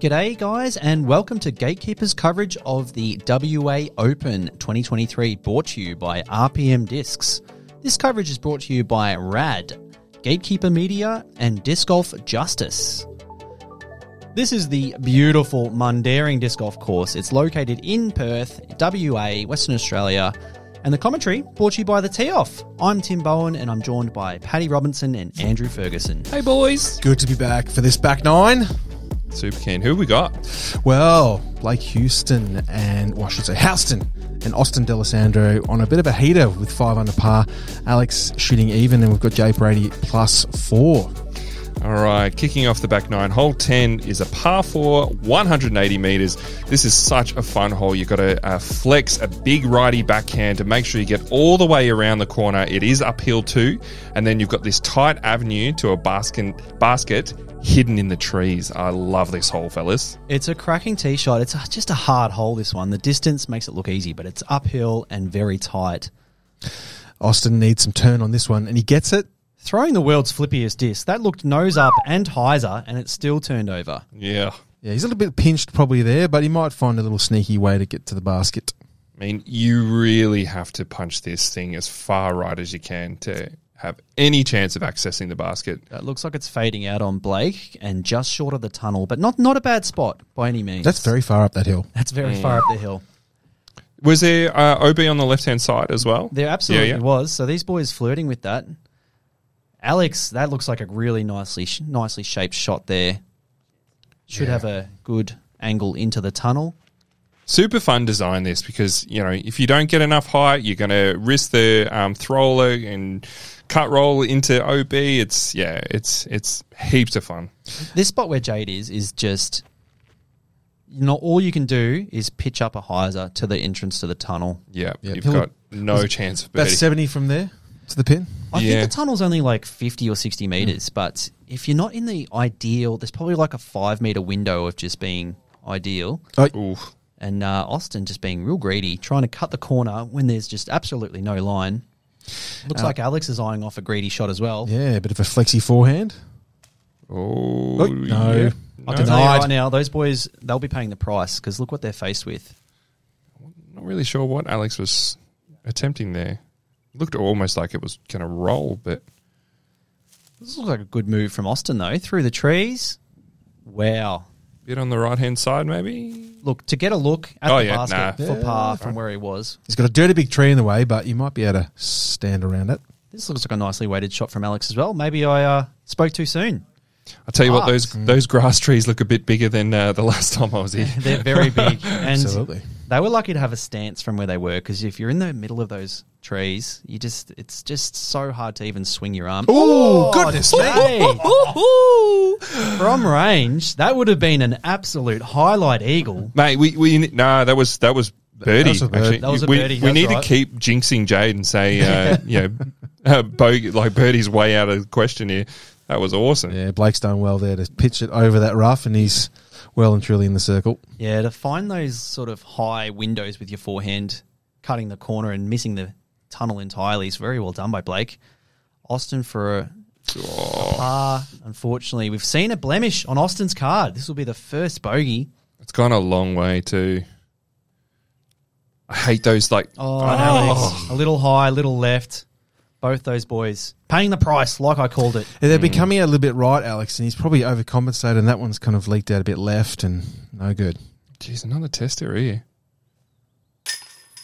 G'day guys, and welcome to Gatekeeper's coverage of the WA Open 2023, brought to you by RPM Discs. This coverage is brought to you by RAD, Gatekeeper Media, and Disc Golf Justice. This is the beautiful Mundaring Disc Golf Course. It's located in Perth, WA, Western Australia, and the commentary brought to you by the Tee Off. I'm Tim Bowen, and I'm joined by Paddy Robinson and Andrew Ferguson. Hey boys. Good to be back for this back nine. Super keen. Who have we got? Well, Blake Houston and, well, I should say Houston and Austin D'Alessandro on a bit of a heater with 5 under par. Alex shooting even, and we've got Jade Brady +4. All right, kicking off the back nine. Hole 10 is a par 4, 180 metres. This is such a fun hole. You've got to flex a big righty backhand to make sure you get all the way around the corner. It is uphill too. And then you've got this tight avenue to a basket hidden in the trees. I love this hole, fellas. It's a cracking tee shot. It's just a hard hole, this one. The distance makes it look easy, but it's uphill and very tight. Austin needs some turn on this one, and he gets it. Throwing the world's flippiest disc. That looked nose up and hyzer, and it still turned over. Yeah. Yeah, he's a little bit pinched probably there, but he might find a little sneaky way to get to the basket. I mean, you really have to punch this thing as far right as you can to have any chance of accessing the basket. It looks like it's fading out on Blake and just short of the tunnel, but not a bad spot by any means. That's very far up that hill. That's very far up the hill. Was there OB on the left-hand side as well? There absolutely was. So these boys flirting with that. Alex, that looks like a really nicely shaped shot there. Should have a good angle into the tunnel. Super fun design this because, you know, if you don't get enough height, you're going to risk the thrower and cut roll into OB. It's heaps of fun. This spot where Jade is just, all you can do is pitch up a hyzer to the entrance to the tunnel. Yeah, you've got no chance of birdie. About 70 from there to the pin. I think the tunnel's only like 50 or 60 metres, but if you're not in the ideal, there's probably like a 5 metre window of just being ideal. Oof. And Austin just being real greedy, trying to cut the corner when there's just absolutely no line. Looks like Alex is eyeing off a greedy shot as well. Yeah, a bit of a flexy forehand. Oh, no. Yeah. I can tell you right now, those boys, they'll be paying the price because look what they're faced with. Not really sure what Alex was attempting there. Looked almost like it was going to roll, but... This looks like a good move from Austin, though. Through the trees. Wow. Bit on the right-hand side, maybe? Look, to get a look at the basket for par from where he was. He's got a dirty big tree in the way, but you might be able to stand around it. This looks like a nicely weighted shot from Alex as well. Maybe I spoke too soon. I'll tell you what, those grass trees look a bit bigger than the last time I was here. They're very big. And Absolutely. They were lucky to have a stance from where they were because if you're in the middle of those trees, it's just so hard to even swing your arm. Oh, goodness me. From range, that would have been an absolute highlight eagle. Mate, that was birdie. That was a birdie. We need right. to keep jinxing Jade and say, birdie's way out of the question here. That was awesome. Yeah, Blake's done well there to pitch it over that rough, and he's well and truly in the circle. Yeah, to find those sort of high windows with your forehand, cutting the corner and missing the tunnel entirely is very well done by Blake. Austin for a par. Unfortunately, we've seen a blemish on Austin's card. This will be the first bogey. It's gone a long way too. I hate those Alex, a little high, a little left. Both those boys paying the price, like I called it. Yeah, they're becoming a little bit right, Alex, and he's probably overcompensated, and that one's kind of leaked out a bit left, and no good. Jeez, another tester here.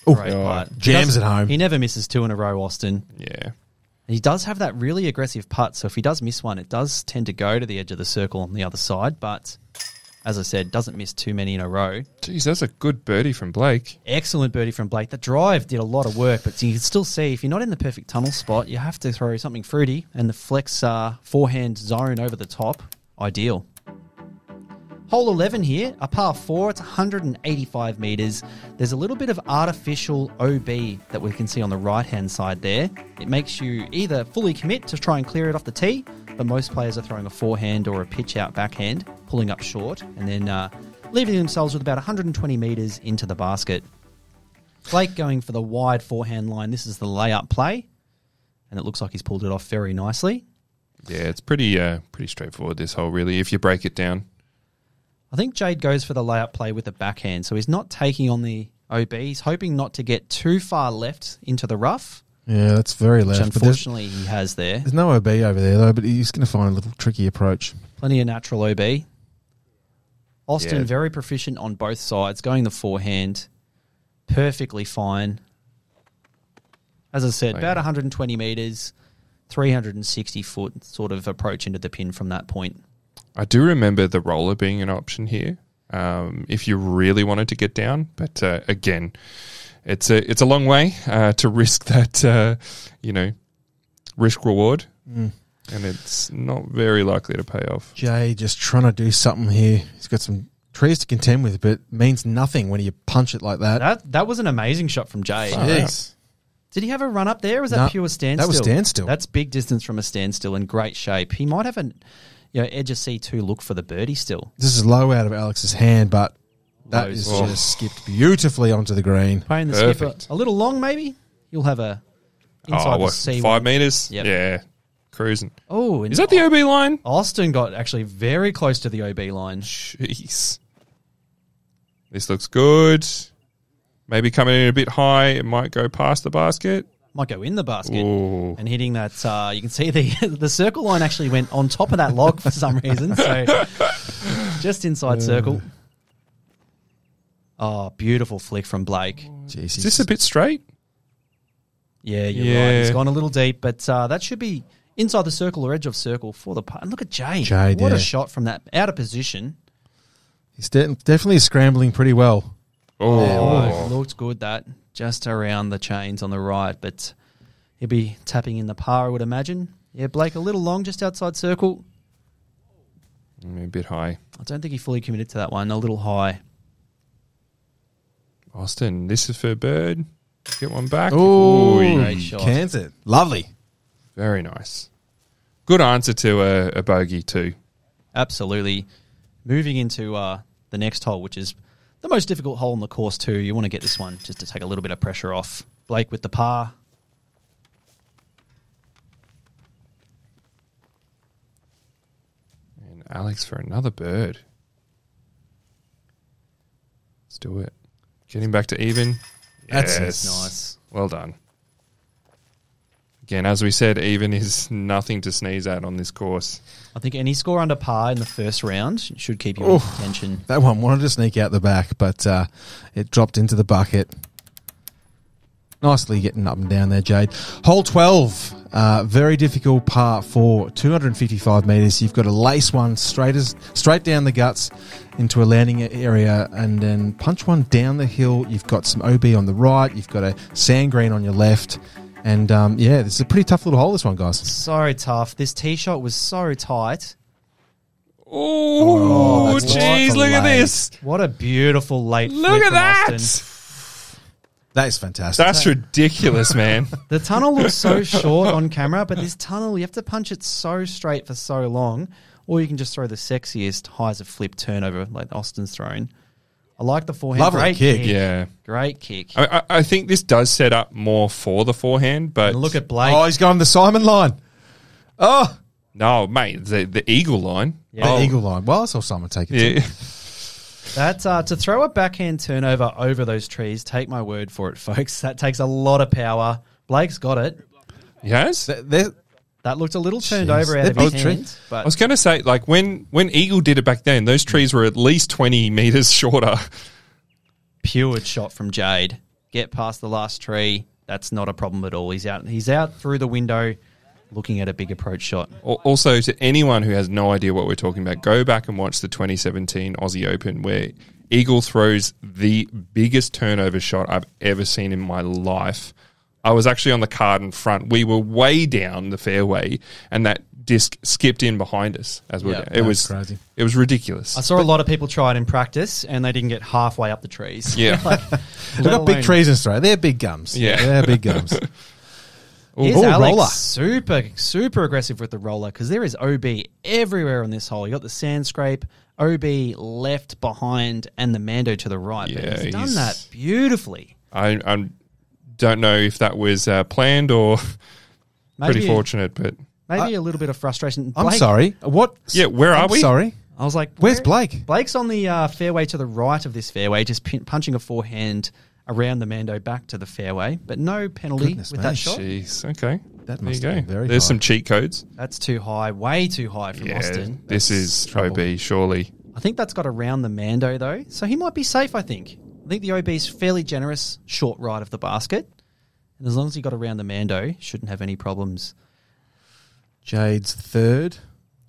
Great putt. Jams at home. He never misses 2 in a row, Austin. Yeah. He does have that really aggressive putt, so if he does miss one, it does tend to go to the edge of the circle on the other side, but as I said, doesn't miss too many in a row. Jeez, that's a good birdie from Blake. Excellent birdie from Blake. The drive did a lot of work, but you can still see if you're not in the perfect tunnel spot, you have to throw something fruity, and the flex forehand zone over the top, ideal. Hole 11 here, a par 4, it's 185 metres. There's a little bit of artificial OB that we can see on the right-hand side there. It makes you either fully commit to try and clear it off the tee, but most players are throwing a forehand or a pitch-out backhand, pulling up short, and then leaving themselves with about 120 metres into the basket. Blake going for the wide forehand line. This is the layup play, and it looks like he's pulled it off very nicely. Yeah, it's pretty straightforward, this hole, really, if you break it down. I think Jade goes for the layup play with the backhand, so he's not taking on the OB. He's hoping not to get too far left into the rough. Yeah, that's very Which left. unfortunately he has there. There's no OB over there, though, but he's going to find a little tricky approach. Plenty of natural OB. Austin, Yeah. very proficient on both sides, going the forehand. Perfectly fine. As I said, about 120 metres, 360 foot sort of approach into the pin from that point. I do remember the roller being an option here if you really wanted to get down. But again, it's a long way to risk that, risk reward. And it's not very likely to pay off. Jay just trying to do something here. He's got some trees to contend with, but means nothing when you punch it like that. That was an amazing shot from Jay. Jeez. Did he have a run up there, or was that No, pure standstill? that was standstill. That's big distance from a standstill in great shape. He might have an edge of C2 look for the birdie still. This is low out of Alex's hand, but that Lows. is just skipped beautifully onto the green. Playing the Perfect. skipper a little long, maybe. You'll have a inside the C1. 5 metres? Yep. Yeah, cruising. Oh, Is that the OB line? Austin got actually very close to the OB line. Jeez. This looks good. Maybe coming in a bit high. It might go past the basket. Might go in the basket. Ooh. And hitting that, you can see the circle line actually went on top of that log for some reason. So just inside circle. Oh, beautiful flick from Blake. Jeez, Is this a bit straight? Yeah, you're right. He's gone a little deep, but that should be inside the circle or edge of circle for the putt. And look at Jade. Jade, What yeah. a shot from that out of position. He's definitely scrambling pretty well. Oh, looked good that. Just around the chains on the right, but he'll be tapping in the par, I would imagine. Yeah, Blake a little long, just outside circle. A bit high. I don't think he fully committed to that one. A little high. Austin, this is for Bird. Get one back. Oh, Ooh, great shot. Cans it. Lovely. very nice. Good answer to a bogey too. Absolutely. Moving into the next hole, which is the most difficult hole in the course too. You want to get this one just to take a little bit of pressure off. Blake with the par. And Alex for another bird. Let's do it. Getting back to even. That's Nice. Well done. Again, as we said, even is nothing to sneeze at on this course. I think any score under par in the first round should keep you in contention. That one wanted to sneak out the back, but it dropped into the bucket. Nicely getting up and down there, Jade. Hole 12, very difficult par 4, 255 metres. You've got to lace one straight down the guts into a landing area and then punch one down the hill. You've got some OB on the right. You've got a sand green on your left. And, this is a pretty tough little hole, this one, guys. So tough. This tee shot was so tight. Oh, that's jeez, look at delayed. this. What a beautiful late Look flick at from that. Austin. That is fantastic. That's ridiculous, man. The tunnel looks so short on camera, but this tunnel, you have to punch it so straight for so long, or you can just throw the sexiest highs of flip turnover like Austin's thrown. I like the forehand. Lovely Great kick. Yeah. Great kick. I think this does set up more for the forehand, but... And look at Blake. Oh, he's going the Simon line. Oh, No, mate, the eagle line. Yeah. the eagle line. Well, I saw someone take it. Yeah. Too. That's to throw a backhand turnover over those trees. Take my word for it, folks. That takes a lot of power. Blake's got it. He has? That looked a little turned Jeez, over out they're of his big hand. trees. I But was going to say, like, when Eagle did it back then, those trees were at least 20 metres shorter. pure shot from Jade. Get past the last tree. That's not a problem at all. He's out through the window looking at a big approach shot. Also, to anyone who has no idea what we're talking about, go back and watch the 2017 Aussie Open where Eagle throws the biggest turnover shot I've ever seen in my life. I was actually on the card in front. We were way down the fairway, and that disc skipped in behind us as we were Yeah, down. It was crazy. It was ridiculous. I saw a lot of people try it in practice, and they didn't get halfway up the trees. Yeah. We've got big trees in Australia. They're big gums. Yeah. They're big gums. Here's Ooh, Alex, roller. super aggressive with the roller because there is OB everywhere on this hole. You got the sand scrape, OB left behind, and the Mando to the right. Yeah, but he's done he's- that beautifully. I don't know if that was planned or Maybe, pretty fortunate, but Maybe a little bit of frustration. I'm Blake- sorry. What? yeah, where are I'm we? sorry. I was like, Where's Blake? Blake's on the fairway to the right of this fairway, just punching a forehand around the Mando back to the fairway, but no penalty Goodness with me. that shot. Jeez. Okay. That There must you have go. been very There's high. some cheat codes. That's too high, way too high from Austin. This is trouble. OB, surely. I think that's got around the Mando though, so he might be safe. I think the OB is fairly generous, short right of the basket, and as long as he got around the Mando, shouldn't have any problems. Jade's third.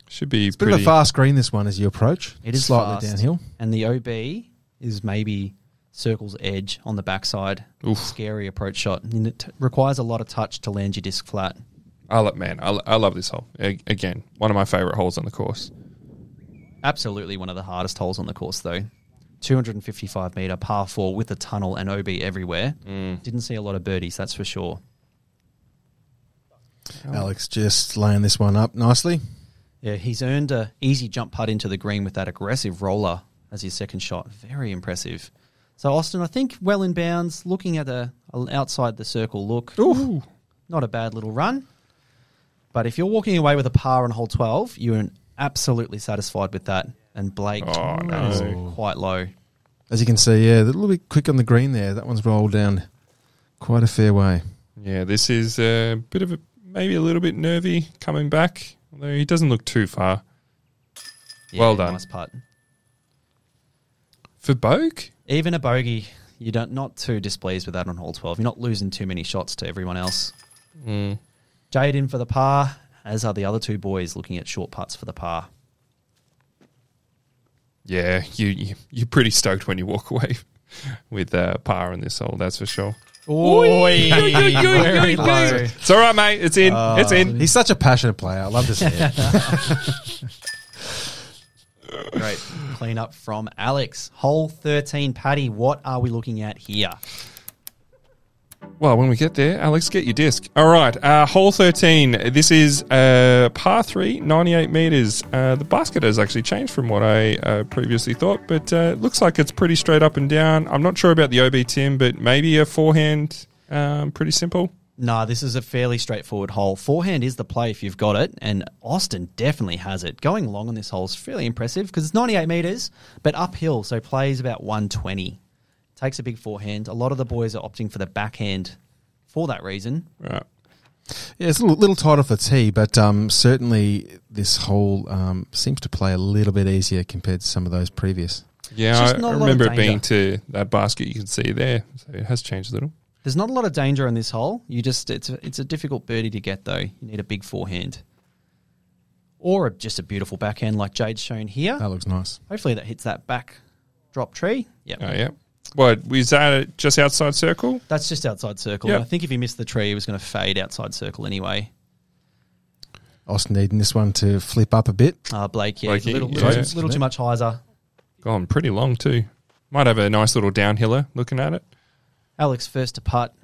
Should be It's a bit pretty. of a fast green, this one, as you approach. It is slightly fast. downhill. And the OB is maybe circle's edge on the backside. Oof. Scary approach shot. And it requires a lot of touch to land your disc flat. I love this hole. Again, one of my favourite holes on the course. Absolutely one of the hardest holes on the course, though. 255 metre par 4 with a tunnel and OB everywhere. Didn't see a lot of birdies, that's for sure. Alex just laying this one up nicely. Yeah, he's earned a easy jump putt into the green with that aggressive roller as his second shot. Very impressive. So Austin, I think well in bounds, looking at a outside the circle look. Ooh. Not a bad little run. But if you're walking away with a par on hole 12, you're absolutely satisfied with that. And Blake, that is quite low. As you can see, yeah, a little bit quick on the green there. That one's rolled down quite a fair way. Yeah, this is a bit of maybe a little bit nervy coming back, although he doesn't look too far. Yeah, Well done. Nice putt. For Bogue? Even a bogey, you're not too displeased with that on hole 12. You're not losing too many shots to everyone else. Jade in for the par, as are the other two boys looking at short putts for the par. Yeah, you're pretty stoked when you walk away with par on this hole, that's for sure. Oi, very low. It's all right, mate. It's in. It's in. He's such a passionate player. I love to see it. Great clean up from Alex. Hole 13, Paddy. What are we looking at here? Well, when we get there, Alex, get your disc. All right, hole 13. This is par 3, 98 metres. The basket has actually changed from what I previously thought, but looks like it's pretty straight up and down. I'm not sure about the OB, Tim, but maybe a forehand, pretty simple. No, this is a fairly straightforward hole. Forehand is the play if you've got it, and Austin definitely has it. Going long on this hole is fairly impressive because it's 98 metres, but uphill, so plays about 120. Takes a big forehand. A lot of the boys are opting for the backhand for that reason. Right. Yeah, it's a little tight off the tee, but certainly this hole seems to play a little bit easier compared to some of those previous. Yeah, It's just I not a lot of remember it being danger. to that basket you can see there, so it has changed a little. There's not a lot of danger on this hole. It's a difficult birdie to get, though. You need a big forehand. Or just a beautiful backhand like Jade's shown here. That looks nice. Hopefully that hits that back drop tree. Yep. Oh, yeah. What, was that just outside circle? That's just outside circle. Yep. I think if he missed the tree, he was going to fade outside circle anyway. Austin needing this one to flip up a bit. Blake, yeah, Blakey, a little yeah. too much hyzer. Gone pretty long too. Might have a nice little downhiller looking at it. Alex first to putt.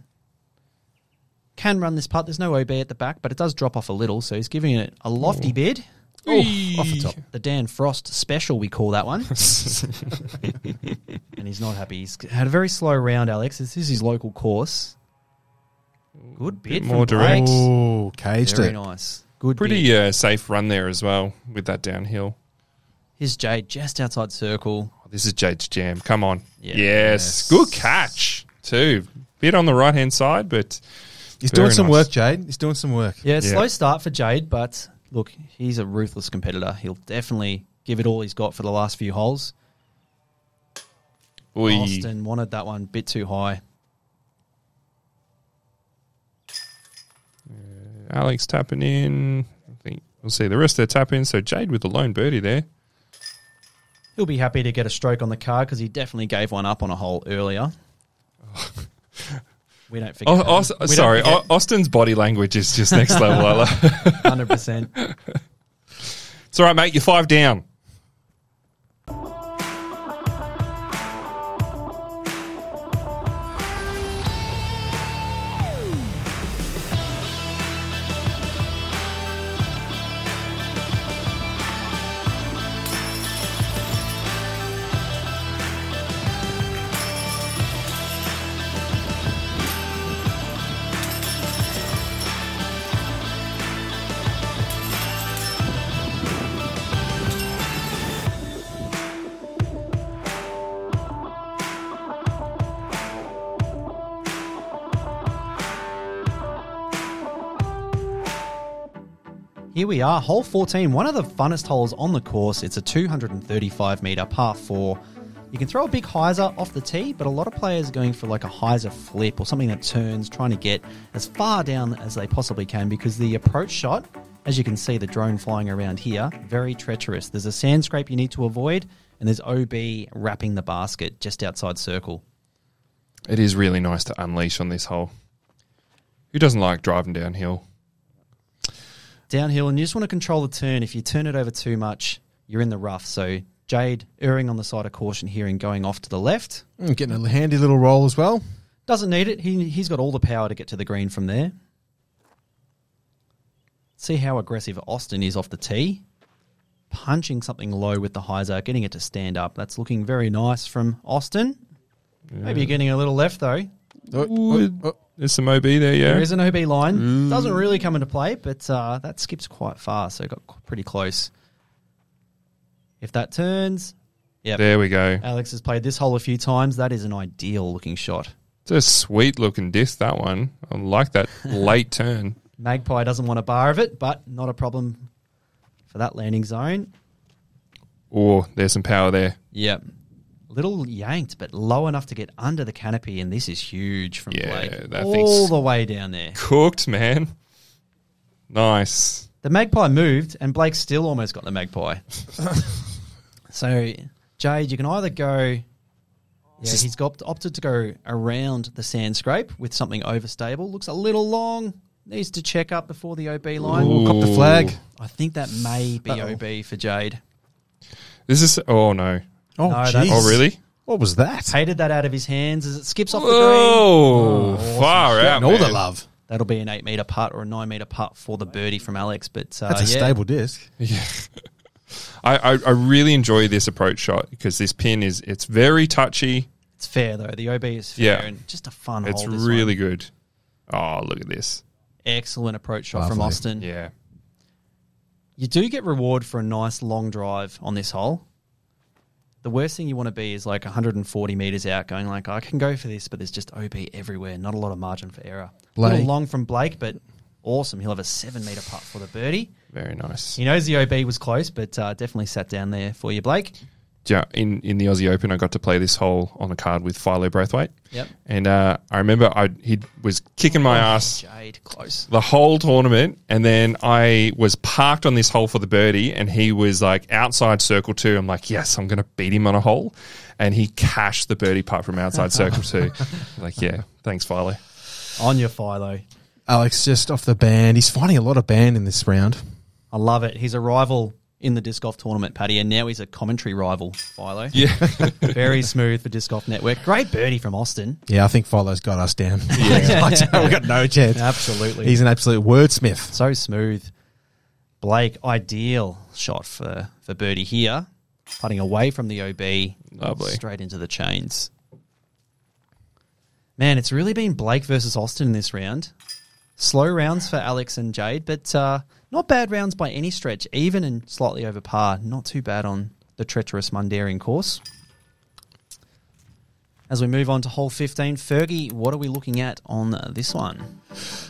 Can run this putt. There's no OB at the back, but it does drop off a little, so he's giving it a lofty bid. Ooh. Off the top. The Dan Frost special, we call that one. And he's not happy. He's had a very slow round, Alex. This is his local course. Good bid Bit more from direct. Blake. Oh, caged Very it. nice. Good bid. Pretty safe run there as well with that downhill. Here's Jade just outside circle. Oh, this is Jade's jam. Come on. Yeah. Yes. Good catch too. Bit on the right-hand side, but He's very doing some nice. work, Jade. He's doing some work. Yeah, Yeah. slow start for Jade, but look, he's a ruthless competitor. He'll definitely give it all he's got for the last few holes. Oi. Austin wanted that one a bit too high. Alex tapping in. I think we'll see the rest of their tap in. So Jade with the lone birdie there. He'll be happy to get a stroke on the card because he definitely gave one up on a hole earlier. We don't forget. We don't Sorry, forget. Austin's body language is just next level. I love. 100%. It's all right, mate. You're 5 down. Here we are, hole 14, one of the funnest holes on the course. It's a 235-metre par 4. You can throw a big hyzer off the tee, but a lot of players are going for like a hyzer flip or something that turns, trying to get as far down as they possibly can, because the approach shot, as you can see the drone flying around here, very treacherous. There's a sand scrape you need to avoid, and there's OB wrapping the basket just outside circle. It is really nice to unleash on this hole. Who doesn't like driving downhill? Downhill, and you just want to control the turn. If you turn it over too much, you're in the rough. So Jade erring on the side of caution here and going off to the left. Getting a handy little roll as well. Doesn't need it. He's got all the power to get to the green from there. See how aggressive Austin is off the tee. Punching something low with the hyzer, getting it to stand up. That's looking very nice from Austin. Yeah. Maybe you're getting a little left, though. There's some OB there, yeah. There is an OB line. Doesn't really come into play, but that skips quite far, so it got pretty close. If that turns, yep. There we go. Alex has played this hole a few times. That is an ideal-looking shot. It's a sweet-looking disc, that one. I like that late turn. Magpie doesn't want a bar of it, but not a problem for that landing zone. Oh, there's some power there. Yep. Little yanked, but low enough to get under the canopy, and this is huge from Blake. That all the way down there. Cooked, man. Nice. The Magpie moved, and Blake still almost got the Magpie. So, Jade, you can either go... Yeah, he's opted to go around the sand scrape with something overstable. Looks a little long. Needs to check up before the OB line. Ooh, cop the flag. I think that may be OB for Jade. This is... Oh, no. Oh, no, jeez. Oh, really? What was that? Hated that out of his hands as it skips off the green. green. Far out, all man. the love. That'll be an 8-metre putt or a 9-metre putt for the birdie from Alex. But That's a stable disc. Yeah. I really enjoy this approach shot because this pin it's very touchy. It's fair, though. The OB is fair and just a fun hole. It's really good. Oh, look at this. Excellent approach shot from Austin. Yeah. You do get reward for a nice long drive on this hole. The worst thing you want to be is like 140 metres out going like, I can go for this, but there's just OB everywhere. Not a lot of margin for error. A little long from Blake, but awesome. He'll have a 7-metre putt for the birdie. Very nice. He knows the OB was close, but definitely sat down there for you, Blake. Yeah, in the Aussie Open, I got to play this hole on a card with Philo Braithwaite. Yep. And I remember he was kicking my ass Jade, close. the whole tournament, and then I was parked on this hole for the birdie, and he was like outside circle 2. I'm like, yes, I'm going to beat him on a hole. And he cashed the birdie putt from outside circle 2. Like, yeah, thanks, Philo. On your Philo. Alex just off the band. He's finding a lot of band in this round. I love it. He's a rival in the disc golf tournament, Paddy, and now he's a commentary rival, Philo. Yeah. Very smooth for Disc Golf Network. Great birdie from Austin. Yeah, I think Philo's got us down. We've got no chance. Absolutely. He's an absolute wordsmith. So smooth. Blake, ideal shot for birdie here. Putting away from the OB. Lovely. Straight into the chains. Man, it's really been Blake versus Austin in this round. Slow rounds for Alex and Jade, but not bad rounds by any stretch. Even and slightly over par. Not too bad on the treacherous Mundaring course. As we move on to hole 15, Fergie, what are we looking at on this one?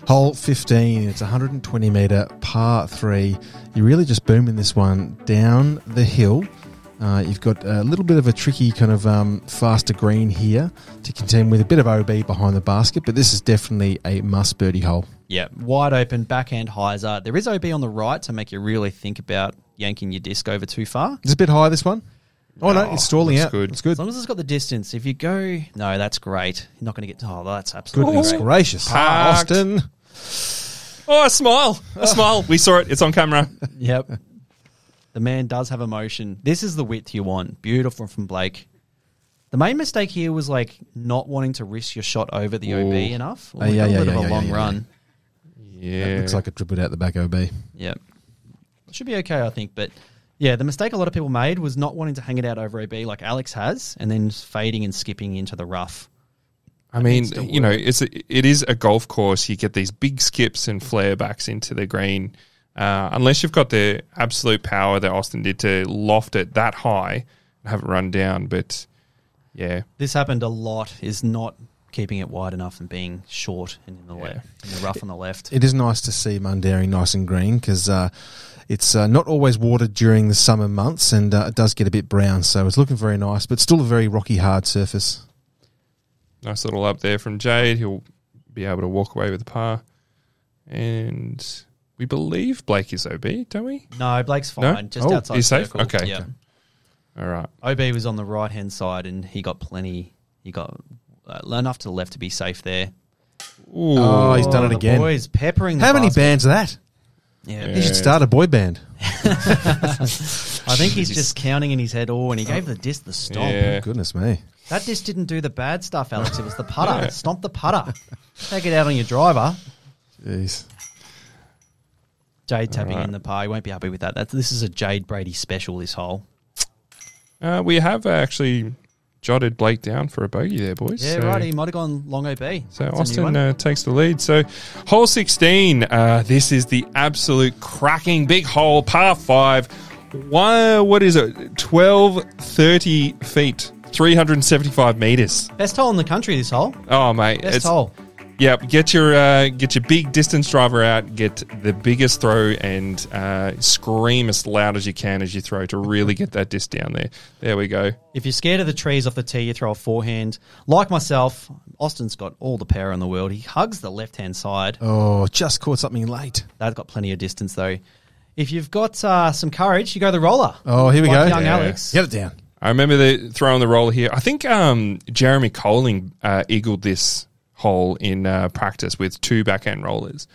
Hole 15, it's 120-metre par 3. You're really just booming this one down the hill. You've got a little bit of a tricky kind of faster green here to contend with, a bit of OB behind the basket, but this is definitely a must birdie hole. Yeah, wide open, backhand hyzer. There is OB on the right to make you really think about yanking your disc over too far. It's a bit high, this one. Oh, no, it's stalling out. Good. It's good. As long as it's got the distance. If you go... No, that's great. You're not going to get... Oh, that's absolutely Goodness great. gracious. Parked. Austin. Oh, a smile. A smile. We saw it. It's on camera. Yep. The man does have emotion. This is the width you want. Beautiful from Blake. The main mistake here was like not wanting to risk your shot over the OB enough. A bit of a long run. Yeah. That looks like it dribbled out the back OB. Yep. Should be okay, I think. But yeah, the mistake a lot of people made was not wanting to hang it out over OB like Alex has and then fading and skipping into the rough. I mean, you know, it is a golf course. You get these big skips and flare backs into the green. Unless you've got the absolute power that Austin did to loft it that high and have it run down. But, yeah. This happened a lot, is not keeping it wide enough and being short and in the rough on the left. It is nice to see Mundaring nice and green because it's not always watered during the summer months and it does get a bit brown. So it's looking very nice, but still a very rocky, hard surface. Nice little up there from Jade. He'll be able to walk away with the par. And we believe Blake is OB, don't we? No, Blake's fine. No? Just outside he's safe? circle. Okay. Yeah. Okay. All right. OB was on the right-hand side and he got plenty. He got enough to the left to be safe there. Ooh. Oh, he's done it the again. Boys peppering the How many basket. bands are that? Yeah. He should start a boy band. I think he's just counting in his head. Oh, and he gave the disc the stomp. Yeah. Goodness me. That disc didn't do the bad stuff, Alex. It was the putter. Stomp the putter. Take it out on your driver. Jeez. Jade tapping in the par. He won't be happy with that. This is a Jade Brady special, this hole. We have actually jotted Blake down for a bogey there, boys. Yeah, So- right. He might have gone long OB. So That's a new one. Austin takes the lead. So hole 16, this is the absolute cracking big hole, par 5. What is it? 1230 feet, 375 meters. Best hole in the country, this hole. Oh, mate. Best hole. Yeah, get your big distance driver out, get the biggest throw, and scream as loud as you can as you throw to really get that disc down there. There we go. If you're scared of the trees off the tee, you throw a forehand. Like myself, Austin's got all the power in the world. He hugs the left-hand side. Oh, just caught something late. They've got plenty of distance, though. If you've got some courage, you go the roller. Oh, here we Like go. young Alex. Get it down. I remember throwing the roller here. I think Jeremy Coling eagled this hole in practice with 2 backhand rollers.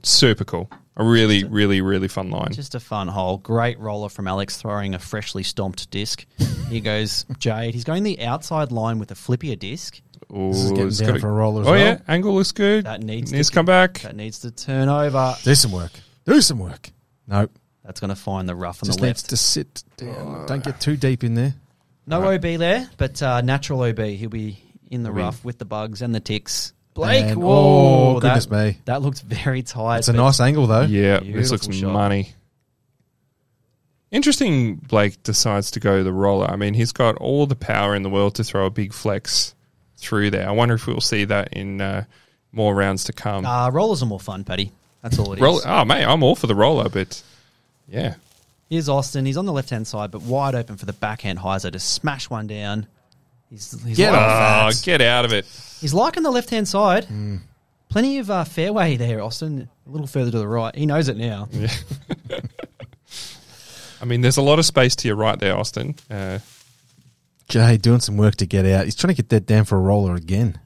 Super cool. A really, really, really fun line. Just a fun hole. Great roller from Alex throwing a freshly stomped disc. Here goes Jade. He's going the outside line with a flippier disc. Ooh, This is it's getting down gotta- for a roller as Oh, well. yeah. Angle looks good. That needs to come back. That needs to turn over. Do some work. Do some work. Nope. That's going to find the rough on Just the needs left. to sit down. Don't get too deep in there. No OB there, but natural OB. He'll be in the rough with the bugs and the ticks. Blake, And- whoa. oh, goodness me. That looks very tight. It's a but nice angle, though. Yeah, this looks Beautiful shot. money. Interesting, Blake decides to go the roller. I mean, he's got all the power in the world to throw a big flex through there. I wonder if we'll see that in more rounds to come. Rollers are more fun, Paddy. That's all it is. Oh, mate, I'm all for the roller, but yeah. Here's Austin. He's on the left-hand side, but wide open for the backhand hyzer to smash one down. He's Get liking, off. Oh, get out of it. he's liking the left-hand side. Plenty of fairway there, Austin. A little further to the right. He knows it now. Yeah. I mean, there's a lot of space to your right there, Austin. Jay doing some work to get out. He's trying to get that down for a roller again.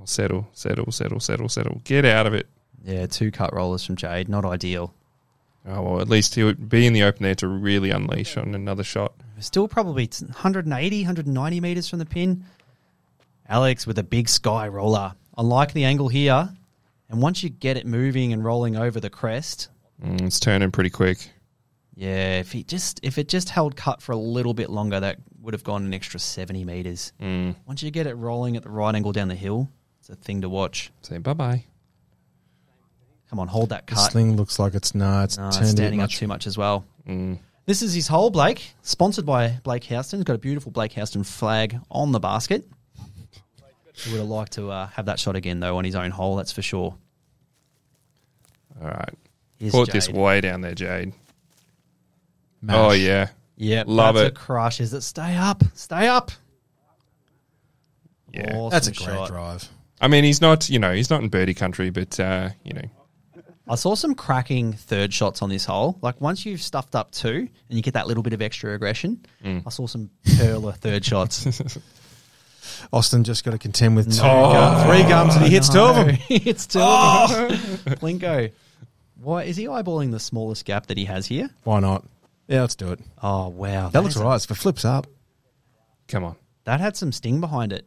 Settle. Get out of it. Yeah, 2 cut rollers from Jade. Not ideal. Oh, well, at least he would be in the open there to really unleash on another shot. Still probably 180, 190 metres from the pin. Alex with a big sky roller. I like the angle here. And once you get it moving and rolling over the crest, It's turning pretty quick. yeah, if it just held cut for a little bit longer, that would have gone an extra 70 metres. Once you get it rolling at the right angle down the hill, it's a thing to watch. Say bye-bye. Come on, hold that The cut. sling looks like it's It's turned a bit standing up much. too much as well. This is his hole, Blake. Sponsored by Blake Houston. He's got a beautiful Blake Houston flag on the basket. He would have liked to have that shot again, though, on his own hole, that's for sure. All right. Here's Put this Jade. way down there, Jade. Mash. Oh, yeah. Yep, Love that's it. a crush. Is it stay up? Stay up. Yeah. Awesome That's a great shot. drive. I mean, he's not in birdie country, but, I saw some cracking third shots on this hole. Like, once you've stuffed up 2 and you get that little bit of extra aggression, I saw some perler third shots. Austin just got to contend with 3 Oh, gums and he hits 2 of them. He hits 2 of them. Plinko. Why is he eyeballing the smallest gap that he has here? Why not? Yeah, let's do it. Oh, wow. That looks all right. If it flips up. come on. That had some sting behind it.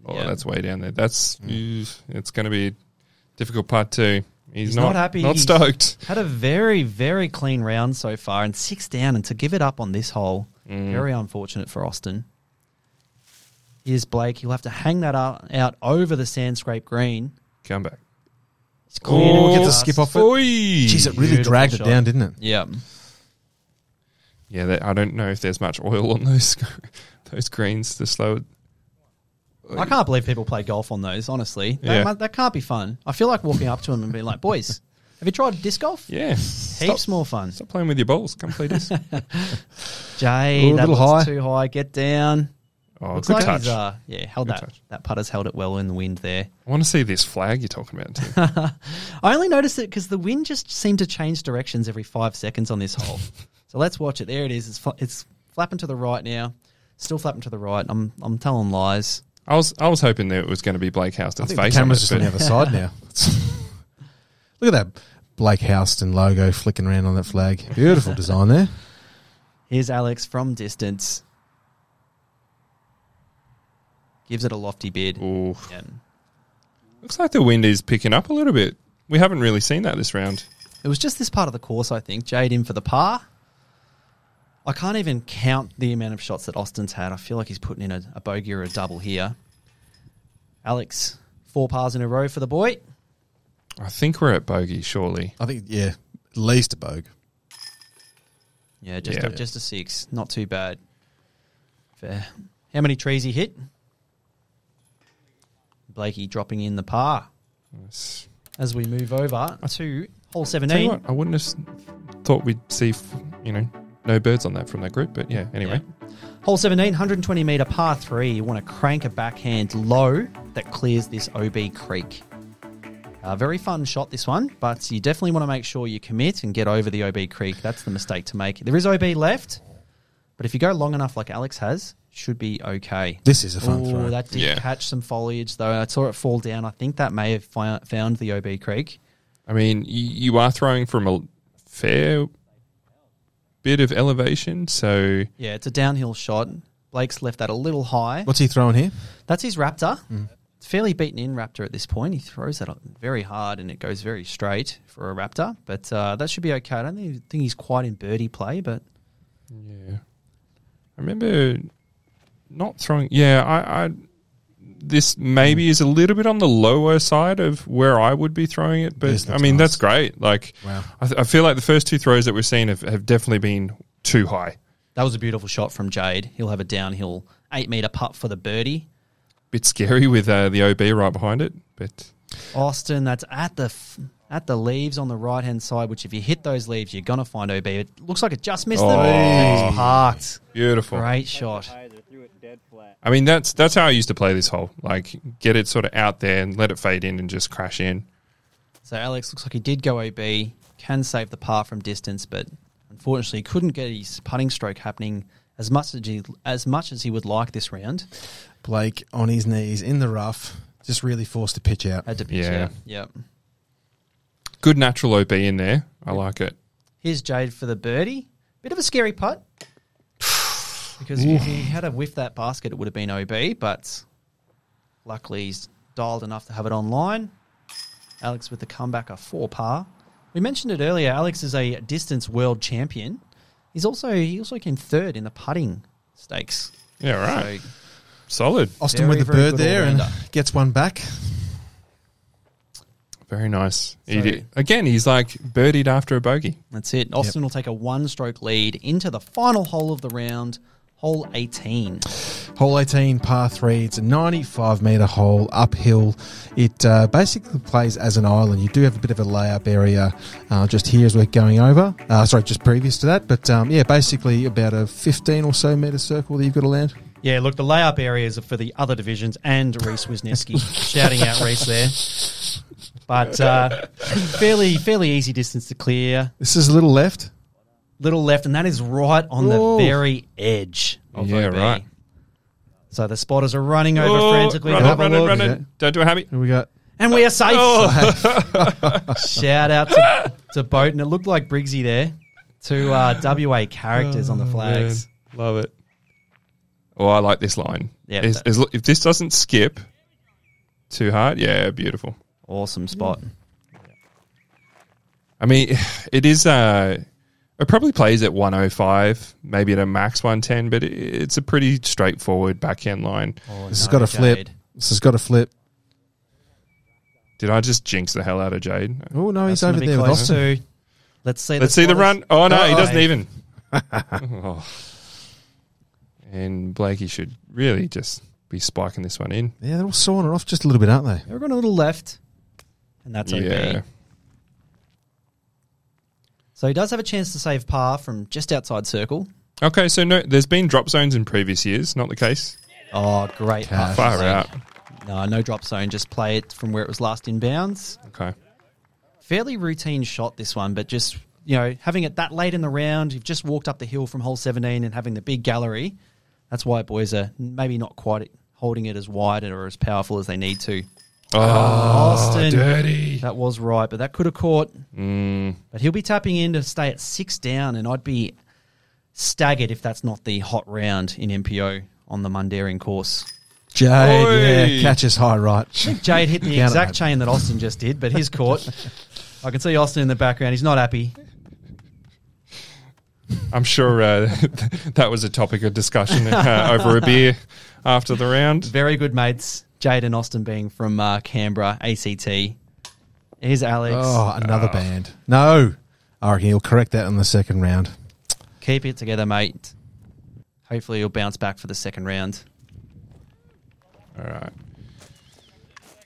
Oh, Yeah. that's way down there. It's going to be a difficult part too. He's not happy. Not He's stoked. Had a very, very clean round so far and 6 down, and to give it up on this hole, very unfortunate for Austin. Here's Blake. He'll have to hang that out over the sand scrape green. Come back. It's cleared Oh, it get the just- skip off it. Oi. Jeez, it really Beautiful dragged shot. it down, didn't it? Yeah. Yeah, I don't know if there's much oil on those greens to slow it. I can't believe people play golf on those, honestly. Yeah. That can't be fun. I feel like walking up to them and being like, boys, have you tried disc golf? Yeah. Heaps more fun. Stop playing with your balls. Come play disc. Jade, Ooh, a that little looks high. too high. Get down. Oh, Looks good like touch. he's, held Good that. touch. That putter's held it well in the wind there. I want to see this flag you're talking about, too. I only noticed it because the wind just seemed to change directions every 5 seconds on this hole. So let's watch it. There it is. It's flapping to the right now. Still flapping to the right. I'm telling lies. I was hoping that it was going to be Blake Houston's The face. camera's on just on the other side now. Look at that Blake Houston logo flicking around on that flag. Beautiful design there. Here's Alex from distance. Gives it a lofty bid. Ooh. And Looks like the wind is picking up a little bit. We haven't really seen that this round. it was just this part of the course, I think. Jade in for the par. I can't even count the amount of shots that Austin's had. I feel like he's putting in a bogey or a double here. Alex, 4 pars in a row for the boy. I think we're at bogey, surely. I think, yeah, at least a bogue. Yeah, just a 6. Not too bad. Fair. How many trees he hit? Blakey dropping in the par. Nice. As we move over to hole Tell you 17. what, I wouldn't have thought we'd see, no birds on that from that group. But yeah, anyway. Yeah. Hole 17, 120 metre par 3. You want to crank a backhand low that clears this OB creek. Very fun shot, this one, but you definitely want to make sure you commit and get over the OB creek. That's the mistake to make. There is OB left, but if you go long enough like Alex has, should be okay. This is a fun throw. That did catch some foliage, though. I saw it fall down. I think that may have found the OB creek. I mean, you are throwing from a fair bit of elevation, so... Yeah, it's a downhill shot. Blake's left that a little high. What's he throwing here? That's his Raptor. It's fairly beaten in Raptor at this point. He throws that very hard and it goes very straight for a Raptor. But that should be okay. I don't think he's quite in birdie play, but... Yeah. I remember not throwing... Yeah, I this maybe is a little bit on the lower side of where I would be throwing it, but Yes, I mean, nice. that's great. Like, Wow. I feel like the first 2 throws that we've seen have definitely been too high. That was a beautiful shot from Jade. He'll have a downhill 8-metre putt for the birdie. Bit scary with the OB right behind it, but... Austin, that's at the leaves on the right-hand side, which if you hit those leaves, you're going to find OB. It looks like it just missed them. And it's parked. Beautiful. Great shot. I mean, that's how I used to play this hole. Like, get it sort of out there and let it fade in and just crash in. So Alex looks like he did go OB, can save the par from distance, but unfortunately couldn't get his putting stroke happening as much as he would like this round. Blake on his knees in the rough, just really forced to pitch out. Had to pitch Yeah. out. Yep. Good natural OB in there. I like it. Here's Jade for the birdie. Bit of a scary putt. Because if he had to whiff that basket, it would have been OB, but luckily he's dialed enough to have it online. Alex with the comeback, a 4 par. We mentioned it earlier. Alex is a distance world champion. He also came 3rd in the putting stakes. Yeah, right. So Solid. Austin Very, with the very bird good there and all-rounder. gets one back. Very nice. So- Again, he's like birdied after a bogey. that's it. Austin will take a 1-stroke lead into the final hole of the round, hole 18. Hole 18, par 3. It's a 95-metre hole, uphill. It basically plays as an island. You do have a bit of a layup area just here as we're going over. Just previous to that. But, basically about a 15 or so metre circle that you've got to land. Yeah, look, the layup areas are for the other divisions and Reese Wisniewski. Shouting out Reese there. But fairly easy distance to clear. This is a little left. Little left, and that is right on Whoa. the very edge of Yeah, OB. right. So the spotters are running over frantically to have a look. Yeah. Don't do a habit. Here we go. And we are safe. Oh. Shout out to Boat, and it looked like Briggsy there. 2 WA characters on the flags. Man, love it. Oh, I like this line. Yeah, If this doesn't skip too hard, yeah, beautiful. Awesome spot. I mean, it is. It probably plays at 105, maybe at a max 110, but it's a pretty straightforward backhand line. Oh, This has got a flip. Jade. This has got a flip. Did I just jinx the hell out of Jade? Oh, no, he's That's gonna over be there with close Austin. to. Let's see Let's see the spotters. run. Oh, no, he Oh, doesn't hey. even. Oh. And Blakey should really just be spiking this one in. Yeah, they're all sawing it off just a little bit, aren't they? They're going a little left, and that's Yeah. OB. So he does have a chance to save par from just outside circle. Okay, so no, there's been drop zones in previous years, not the case. Oh, great. Cash. Far out. No drop zone. Just play it from where it was last in bounds. Okay. Fairly routine shot, this one, but just, having it that late in the round, you've just walked up the hill from hole 17 and having the big gallery. That's why boys are maybe not quite holding it as wide or as powerful as they need to. Oh, Austin. dirty. That was right, but that could have caught. But he'll be tapping in to stay at 6 down, and I'd be staggered if that's not the hot round in MPO on the Mundaring course. Jade, Oi. yeah, catches high right. Jade hit the Count it, exact mate. chain that Austin just did, but his caught. I can see Austin in the background. He's not happy. I'm sure that was a topic of discussion over a beer after the round. Very good mates. Jade and Austin being from Canberra, ACT. Here's Alex. Oh, another band. No. I reckon he'll correct that in the second round. Keep it together, mate. Hopefully you'll bounce back for the second round. All right.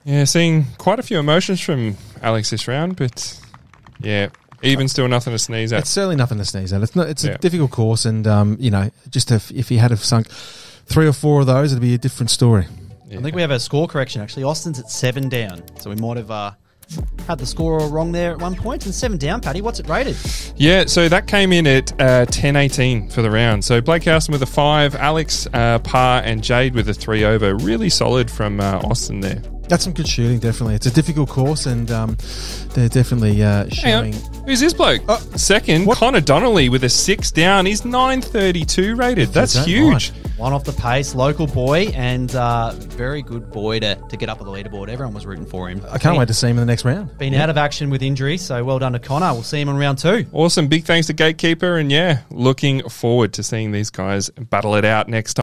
Yeah, seeing quite a few emotions from Alex this round, but yeah, even still nothing to sneeze at. It's certainly nothing to sneeze at. It's Yeah. a difficult course, and just if he had have sunk 3 or 4 of those, it'd be a different story. Yeah. I think we have a score correction, actually. Austin's at 7 down. So we might have had the score all wrong there at one point. And 7 down, Paddy. What's it rated? Yeah, so that came in at 10-18 for the round. So Blake Howson with a 5, Alex par, and Jade with a 3 over. Really solid from Austin there. That's some good shooting, definitely. It's a difficult course, and they're definitely Hang showing. on. Who's this bloke? Second, what? Connor Donnelly with a 6 down. He's 932 rated. That's that huge. One off the pace, local boy, and very good boy to get up on the leaderboard. Everyone was rooting for him. I can't wait to see him in the next round. Been out of action with injury, so well done to Connor. We'll see him in round 2. Awesome. Big thanks to Gatekeeper. And yeah, looking forward to seeing these guys battle it out next time.